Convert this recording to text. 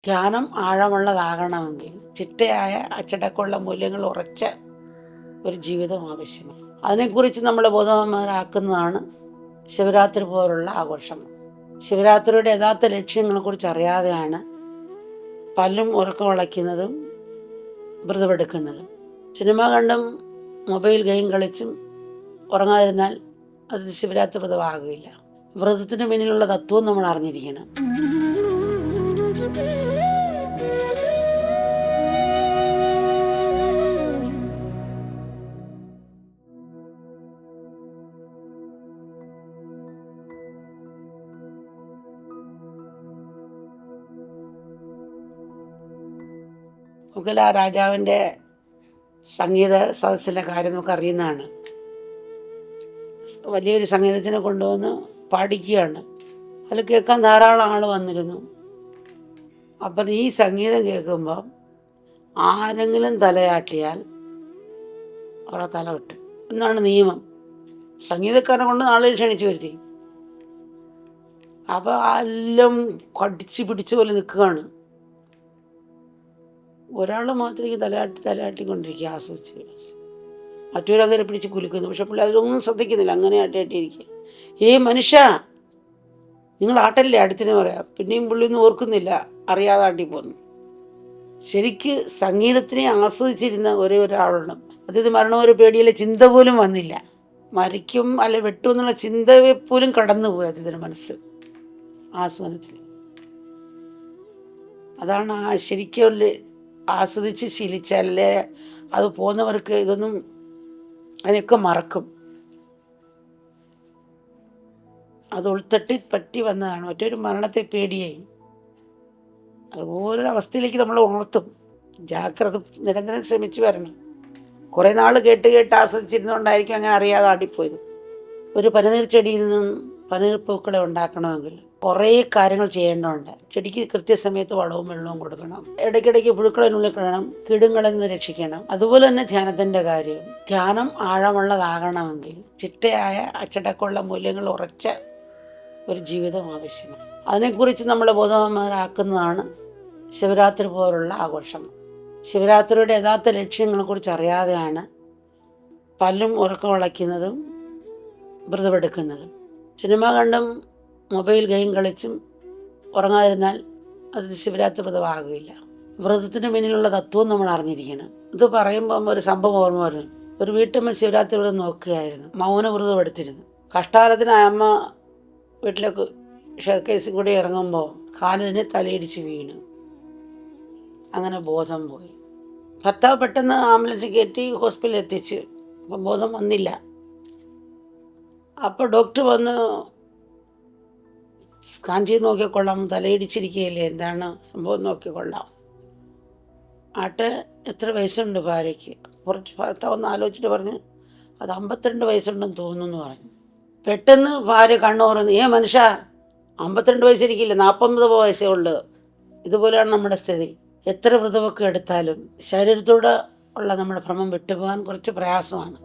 ധ്യാനം ആഴമുള്ളതാകണമെങ്കിൽ ചിട്ടയായ അച്ചടക്കമുള്ള മൂല്യങ്ങൾ ഉറച്ച ഒരു ജീവിതം ആവശ്യമാണ്. അതിനെക്കുറിച്ച് നമ്മൾ ബോധവാന്മാരാക്കുന്നതാണ് ശിവരാത്രി പോലുള്ള ആഘോഷം. ശിവരാത്രിയുടെ യഥാർത്ഥ ലക്ഷ്യങ്ങളെക്കുറിച്ച് അറിയാതെയാണ് പലരും ഉറക്കം ഉളയ്ക്കുന്നതും വ്രതമെടുക്കുന്നതും. സിനിമ കണ്ടും മൊബൈൽ ഗെയിം കളിച്ചും ഉറങ്ങാതിരുന്നാൽ അത് ശിവരാത്രി വ്രതമാകില്ല. വ്രതത്തിന് പിന്നിലുള്ള തത്വം നമ്മൾ അറിഞ്ഞിരിക്കണം. മുഗല രാജാവിൻ്റെ സംഗീത സദസ്സിലെ കാര്യം നമുക്കറിയുന്നതാണ്. വലിയൊരു സംഗീതത്തിനെ കൊണ്ടുവന്ന് പാടിക്കുകയാണ്. അതിൽ കേൾക്കാൻ ധാരാളം ആൾ വന്നിരുന്നു. അപ്പം ഈ സംഗീതം കേൾക്കുമ്പം ആരെങ്കിലും തലയാട്ടിയാൽ അവരുടെ തല വെട്ടും എന്നാണ് നിയമം. സംഗീതക്കാരനെ കൊണ്ട് ആളെ ക്ഷണിച്ചു വരുത്തി. അപ്പോൾ എല്ലാം കടിച്ച് പിടിച്ച പോലെ നിൽക്കുകയാണ്. ഒരാൾ മാത്രം ഈ തലയാട്ടിക്കൊണ്ടിരിക്കുക, ആസ്വദിച്ച്. മറ്റൊരങ്ങനെ പിടിച്ച് കുലുക്കുന്നു. പക്ഷെ പുള്ളി അതിലൊന്നും ശ്രദ്ധിക്കുന്നില്ല, അങ്ങനെ ആട്ടിയാട്ടിയിരിക്കുക. മനുഷ്യ, നിങ്ങൾ ആട്ടല്ലേ അടുത്തിന് പറയാം. പിന്നെയും പുള്ളി ഒന്നും ഓർക്കുന്നില്ല, അറിയാതെ ആട്ടിപ്പോന്നു. ശരിക്ക് സംഗീതത്തിനെ ആസ്വദിച്ചിരുന്ന ഒരേ ഒരാളുണ്ട്. അദ്ദേഹത്തിന് മരണം ഒരു പേടിയിലെ ചിന്ത പോലും വന്നില്ല. മരിക്കും അല്ലെ വെട്ടും എന്നുള്ള ചിന്തയെ പോലും കടന്നുപോയി അദ്ദേഹത്തിൻ്റെ മനസ്സ് ആസ്വാദനത്തിൽ. അതാണ് ശരിക്കും ആസ്വദിച്ച് ശീലിച്ചാലേ അത് പോകുന്നവർക്ക് ഇതൊന്നും അതിനൊക്കെ മറക്കും. അത് ഉൾത്തട്ടി പറ്റി വന്നതാണ്. മറ്റൊരു മരണത്തെ പേടിയായി. അതുപോലൊരു അവസ്ഥയിലേക്ക് നമ്മൾ ഉണർത്തും. ജാഗ്രത നിരന്തരം ശ്രമിച്ചു വരണം. കുറേ നാൾ കേട്ട് ആസ്വദിച്ചിരുന്നുകൊണ്ടായിരിക്കും അങ്ങനെ അറിയാതെ ആടിപ്പോയത്. ഒരു പനിനീർ ചെടിയിൽ നിന്നും പനിനീർ പൂക്കളെ ഉണ്ടാക്കണമെങ്കിൽ കുറേ കാര്യങ്ങൾ ചെയ്യേണ്ടതുണ്ട്. ചെടിക്ക് കൃത്യസമയത്ത് വളവും വെള്ളവും കൊടുക്കണം. ഇടയ്ക്കിടയ്ക്ക് പുഴുക്കളിനുള്ളിൽ കളയണം. കീടുങ്ങളിൽ നിന്ന് രക്ഷിക്കണം. അതുപോലെ തന്നെ ധ്യാനത്തിൻ്റെ കാര്യം. ധ്യാനം ആഴമുള്ളതാകണമെങ്കിൽ ചിട്ടയായ അച്ചടക്കമുള്ള മൂല്യങ്ങൾ ഉറച്ച ഒരു ജീവിതം ആവശ്യമാണ്. അതിനെക്കുറിച്ച് നമ്മൾ ബോധവാന്മാരാക്കുന്നതാണ് ശിവരാത്രി പോലുള്ള ആഘോഷം. ശിവരാത്രിയുടെ യഥാർത്ഥ ലക്ഷ്യങ്ങളെക്കുറിച്ച് അറിയാതെയാണ് പലരും ഉറക്കം ഉളയ്ക്കുന്നതും വ്രതമെടുക്കുന്നതും. സിനിമ കണ്ടും മൊബൈൽ ഗെയിം കളിച്ചും ഉറങ്ങാതിരുന്നാൽ അത് ശിവരാത്രി വ്രതമാകില്ല. വ്രതത്തിന് പിന്നിലുള്ള തത്വം നമ്മൾ അറിഞ്ഞിരിക്കണം. ഇത് പറയുമ്പം ഒരു സംഭവം ഓർമ്മ വരുന്നു. ഒരു വീട്ടമ്മ ശിവരാത്രി വ്രതം നോക്കുകയായിരുന്നു. മൗനവ്രതം എടുത്തിരുന്നു. കഷ്ടാലത്തിന് അമ്മ വീട്ടിലേക്ക് ഷെയർക്കേസിൽ കൂടി ഇറങ്ങുമ്പോൾ കാലിന് തലയിടിച്ച് വീണു. അങ്ങനെ ബോധം പോയി. ഭർത്താവ് പെട്ടെന്ന് ആംബുലൻസിൽ കയറ്റി ഹോസ്പിറ്റലിൽ എത്തിച്ചു. അപ്പം ബോധം വന്നില്ല. അപ്പോൾ ഡോക്ടർ വന്ന് സ്കാൻ ചെയ്ത് നോക്കിക്കൊള്ളാം, തലയിടിച്ചിരിക്കുകയല്ലേ, എന്താണ് സംഭവം നോക്കിക്കൊള്ളാം. എത്ര വയസ്സുണ്ട് ഭാര്യയ്ക്ക്? കുറച്ച് ഭർത്താവ് ഒന്ന് ആലോചിച്ചിട്ട് പറഞ്ഞു, അത് 52 വയസ്സുണ്ടെന്ന് തോന്നുന്നു പറഞ്ഞു. പെട്ടെന്ന് ഭാര്യ കണ്ണു തുറന്നു, മനുഷ്യ, 52 വയസ്സിരിക്കില്ല, 49 വയസ്സേ ഉള്ളൂ. ഇതുപോലെയാണ് നമ്മുടെ സ്ഥിതി. എത്ര വ്രതമൊക്കെ എടുത്താലും ശരീരത്തോട് ഉള്ള നമ്മുടെ ഭ്രമം വിട്ടുപോകാൻ കുറച്ച് പ്രയാസമാണ്.